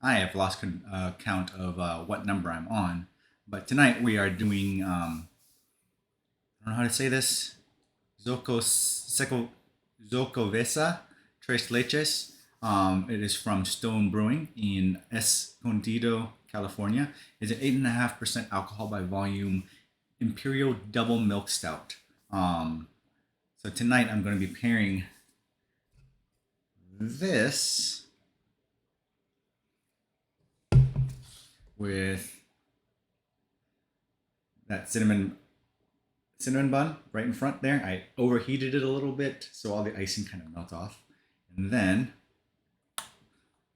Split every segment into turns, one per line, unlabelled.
I have lost count of what number I'm on, but tonight we are doing, I don't know how to say this, Xocoveza, Tres Leches. It is from Stone Brewing in Escondido, California. It's an 8.5% alcohol by volume Imperial Double Milk Stout. So tonight I'm going to be pairing this with that cinnamon bun right in front there. I overheated it a little bit so all the icing kind of melts off. And then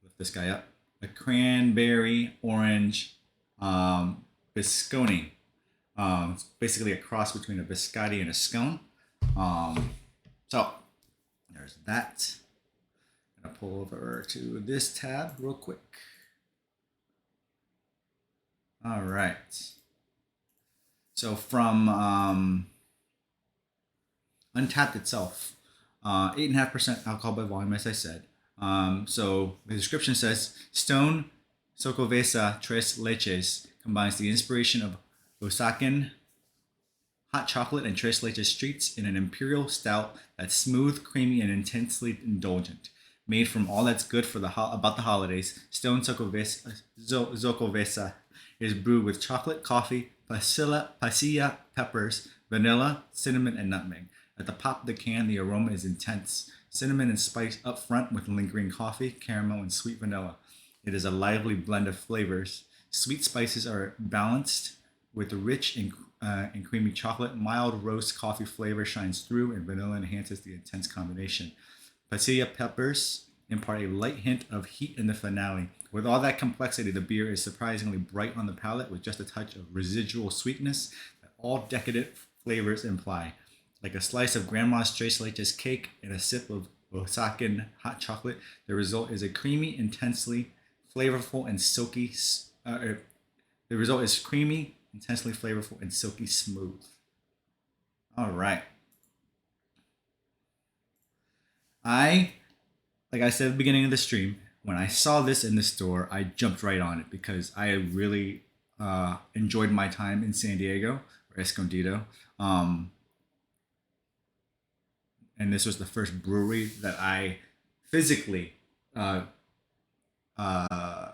lift this guy up. A cranberry orange biscone. It's basically a cross between a biscotti and a scone. So there's that. I'm gonna pull over to this tab real quick. All right. So from Untapped itself, 8.5% alcohol by volume, as I said. So the description says Stone Xocoveza Tres Leches combines the inspiration of Osakan hot chocolate and Tres Leches treats in an imperial stout that's smooth, creamy, and intensely indulgent. Made from all that's good for about the holidays, Stone Xocoveza is brewed with chocolate, coffee, pasilla peppers, vanilla, cinnamon, and nutmeg. At the pop of the can, the aroma is intense. Cinnamon and spice up front with lingering coffee, caramel, and sweet vanilla. It is a lively blend of flavors. Sweet spices are balanced with rich and creamy chocolate. Mild roast coffee flavor shines through, and vanilla enhances the intense combination. Pasilla peppers impart a light hint of heat in the finale. With all that complexity, the beer is surprisingly bright on the palate with just a touch of residual sweetness that all decadent flavors imply. Like a slice of Grandma's Tres Leches cake and a sip of Osakan hot chocolate, the result is a creamy, intensely flavorful, and silky. The result is creamy, intensely flavorful, and silky smooth. All right. Like I said at the beginning of the stream, when I saw this in the store, I jumped right on it because I really enjoyed my time in San Diego or Escondido. And this was the first brewery that I physically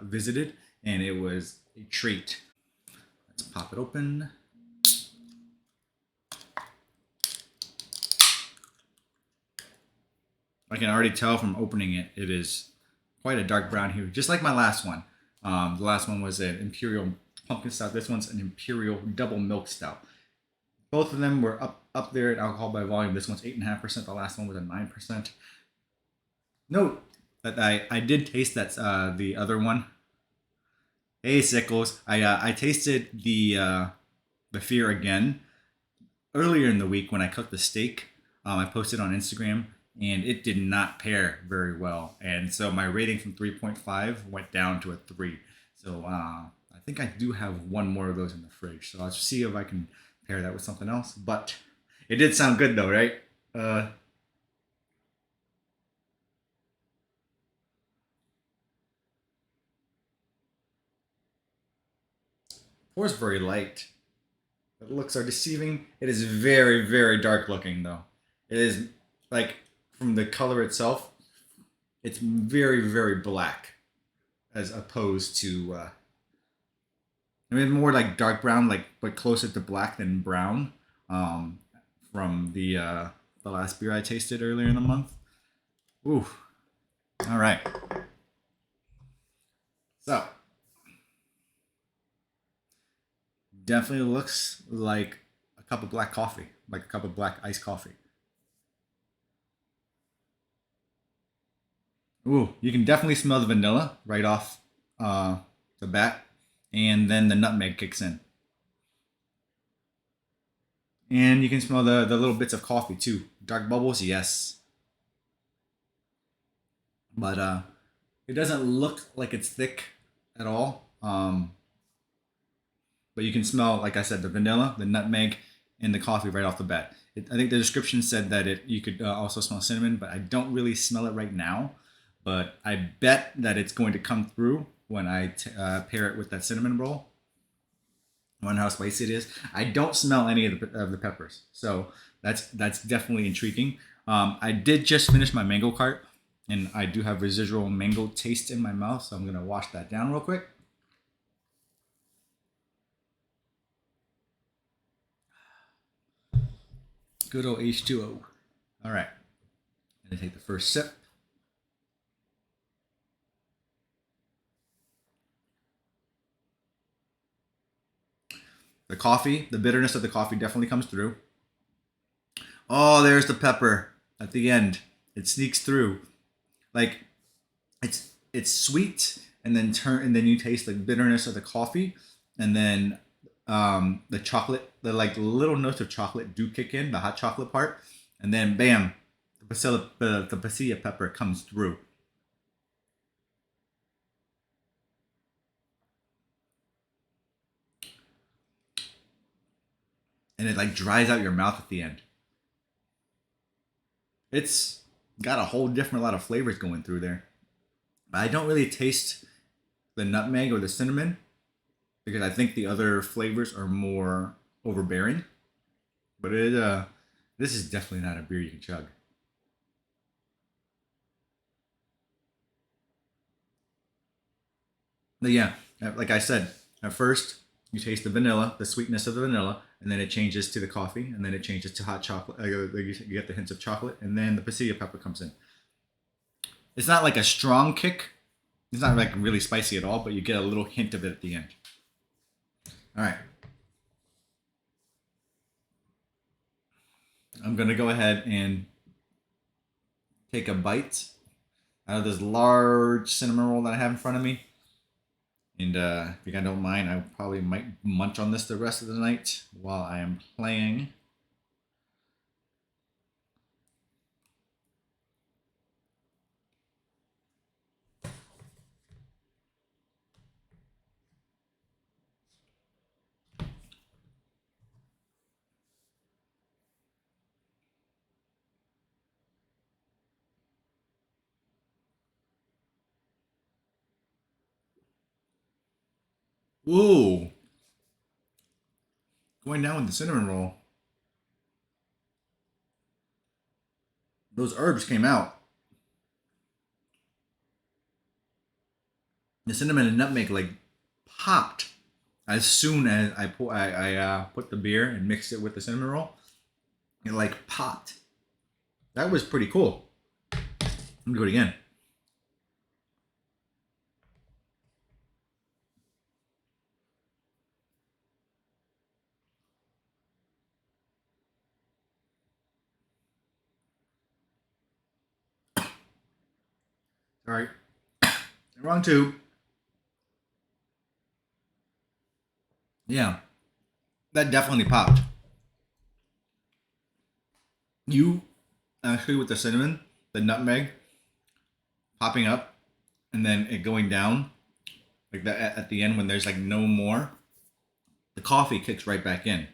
visited, and it was a treat. Let's pop it open. I can already tell from opening it, it is quite a dark brown hue, just like my last one. The last one was an Imperial Pumpkin Stout. This one's an Imperial Double Milk Stout. Both of them were up there at alcohol by volume. This one's 8.5%. The last one was a 9%. Note that I did taste that the other one. Hey Sickles, I tasted the fear again earlier in the week when I cooked the steak. I posted on Instagram, and it did not pair very well, and so my rating from 3.5 went down to a 3. So I think I do have one more of those in the fridge. So I'll see if I can pair that with something else. But it did sound good though, right? Pours very light. The looks are deceiving. It is very, very dark looking though. It is like from the color itself, it's very, very black as opposed to I mean more like dark brown, like but closer to black than brown. From the last beer I tasted earlier in the month. Ooh. All right. So definitely looks like a cup of black coffee, like a cup of black iced coffee. Ooh, you can definitely smell the vanilla right off the bat, and then the nutmeg kicks in, and you can smell the little bits of coffee too. Dark bubbles, yes, but it doesn't look like it's thick at all. But you can smell, like I said, the vanilla, the nutmeg, and the coffee right off the bat. I think the description said that you could also smell cinnamon, but I don't really smell it right now. but I bet that it's going to come through when I pair it with that cinnamon roll. I wonder how spicy it is. I don't smell any of the peppers, so that's definitely intriguing. I did just finish my mango cart, and I do have residual mango taste in my mouth, so I'm gonna wash that down real quick. Good old H2O. All right, I'm gonna take the first sip. The coffee, the bitterness of the coffee definitely comes through. Oh, there's the pepper at the end. It sneaks through. Like it's sweet, and then you taste the bitterness of the coffee, and then the chocolate, the like little notes of chocolate do kick in, the hot chocolate part, and then bam, the pasilla pepper comes through. And it like dries out your mouth at the end. It's got a whole different lot of flavors going through there. I don't really taste the nutmeg or the cinnamon because I think the other flavors are more overbearing. But this is definitely not a beer you can chug. But yeah, like I said, at first you taste the vanilla, the sweetness of the vanilla, and then it changes to the coffee, and then it changes to hot chocolate. You get the hints of chocolate, and then the pasilla pepper comes in. It's not like a strong kick. It's not like really spicy at all, but you get a little hint of it at the end. All right. I'm going to go ahead and take a bite out of this large cinnamon roll that I have in front of me. And if you guys don't mind, I probably might munch on this the rest of the night while I am playing. Ooh, going down with the cinnamon roll. Those herbs came out. The cinnamon and nutmeg like popped as soon as I put the beer and mixed it with the cinnamon roll. It like popped. That was pretty cool. Let me do it again. All right, round two. Yeah, that definitely popped. You actually with the cinnamon, the nutmeg popping up, and then it going down like that at the end when there's like no more. The coffee kicks right back in.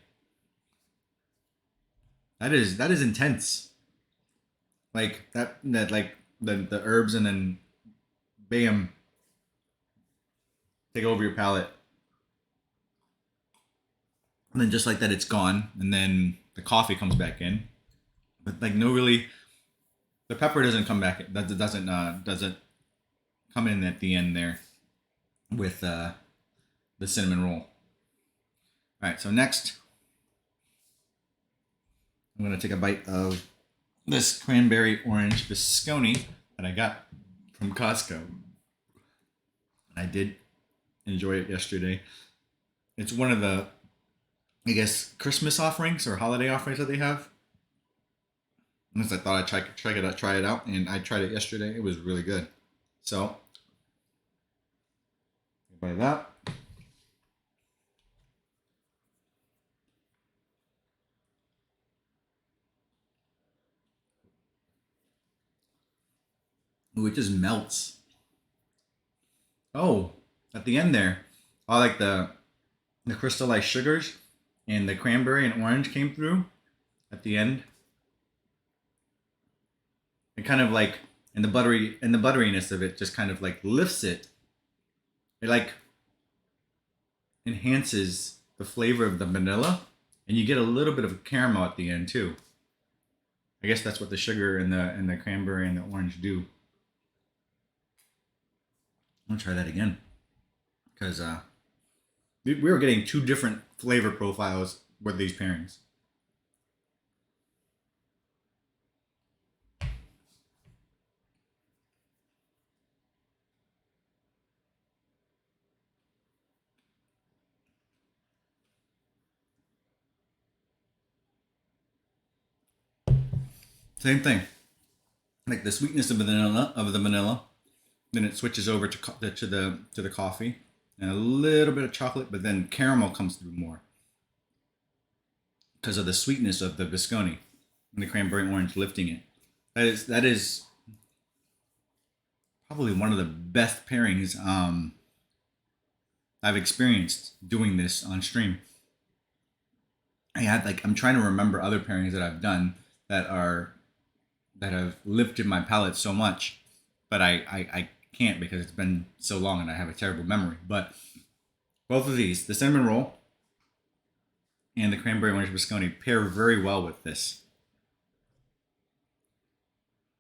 That is intense. Like that like the herbs and then bam, take over your palate. And then just like that, it's gone, and then the coffee comes back in. But like no really, the pepper doesn't come back. That doesn't come in at the end there with the cinnamon roll. All right, so next I'm gonna take a bite of this cranberry orange biscotti that I got from Costco. I did enjoy it yesterday. It's one of the, I guess, Christmas offerings or holiday offerings that they have. And I thought I'd try it out, and I tried it yesterday. It was really good. So, by that. Ooh, it just melts. Oh, at the end there, I like the crystallized sugars and the cranberry and orange came through at the end. It kind of like and the butteriness of it just kind of like lifts it. It like enhances the flavor of the vanilla, and you get a little bit of caramel at the end too. I guess that's what the sugar and the cranberry and the orange do. I'm gonna try that again because we were getting two different flavor profiles with these pairings. Same thing, like the sweetness of the vanilla. Then it switches over to the coffee and a little bit of chocolate, but then caramel comes through more because of the sweetness of the biscotti and the cranberry orange lifting it. That is probably one of the best pairings I've experienced doing this on stream. I'm trying to remember other pairings that I've done that are that have lifted my palate so much, but I can't because it's been so long and I have a terrible memory. But both of these, the cinnamon roll and the cranberry orange biscotti, pair very well with this,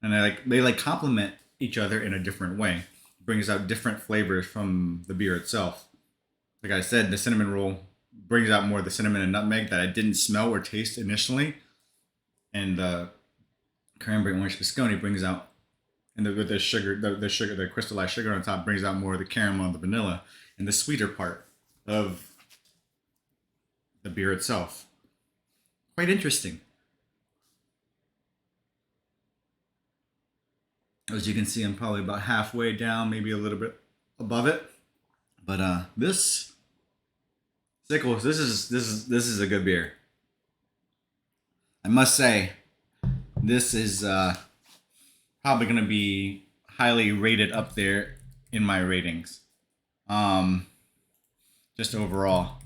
and they complement each other in a different way. It brings out different flavors from the beer itself. Like I said, the cinnamon roll brings out more of the cinnamon and nutmeg that I didn't smell or taste initially, and the cranberry orange biscotti brings out, and the sugar, the crystallized sugar on top brings out more of the caramel and the vanilla and the sweeter part of the beer itself. Quite interesting. As you can see, I'm probably about halfway down, maybe a little bit above it. But this Sickles, this is a good beer. I must say, this is probably going to be highly rated up there in my ratings. Just overall.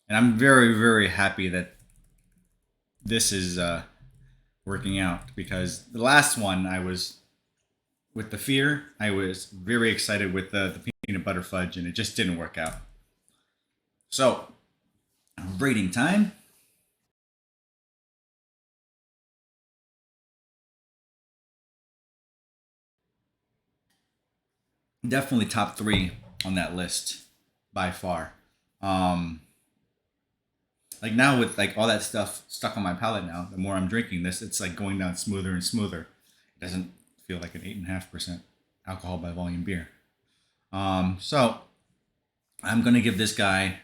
And I'm very, very happy that this is working out, because the last one I was with the fear, I was very excited with the peanut butter fudge, and it just didn't work out. So, rating time. Definitely top three on that list by far. Um, like now with like all that stuff stuck on my palate now, the more I'm drinking this, it's like going down smoother and smoother. It doesn't feel like an 8.5% alcohol by volume beer. So I'm gonna give this guy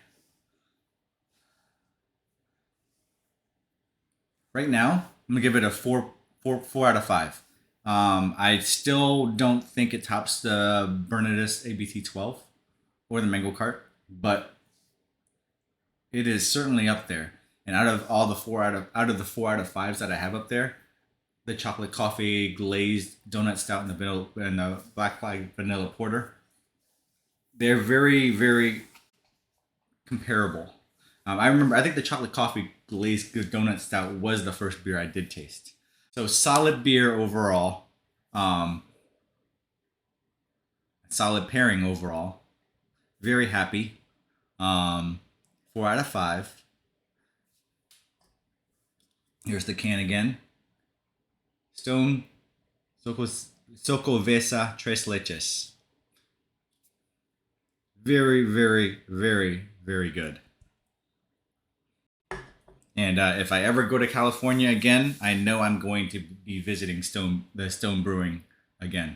right now. I'm gonna give it a four out of five. I still don't think it tops the Bernadus ABT 12 or the Mango Cart, but it is certainly up there. And out of all the the 4 out of 5s that I have up there, the chocolate coffee glazed donut stout and the black flag vanilla porter, they're very, very comparable. I think the chocolate coffee glazed donut stout was the first beer I did taste. So solid beer overall. Um, Solid pairing overall. Very happy. 4 out of 5. Here's the can again. Stone Xocoveza Tres Leches. Very, very, very, very good. And if I ever go to California again, I know I'm going to be visiting the Stone Brewing again.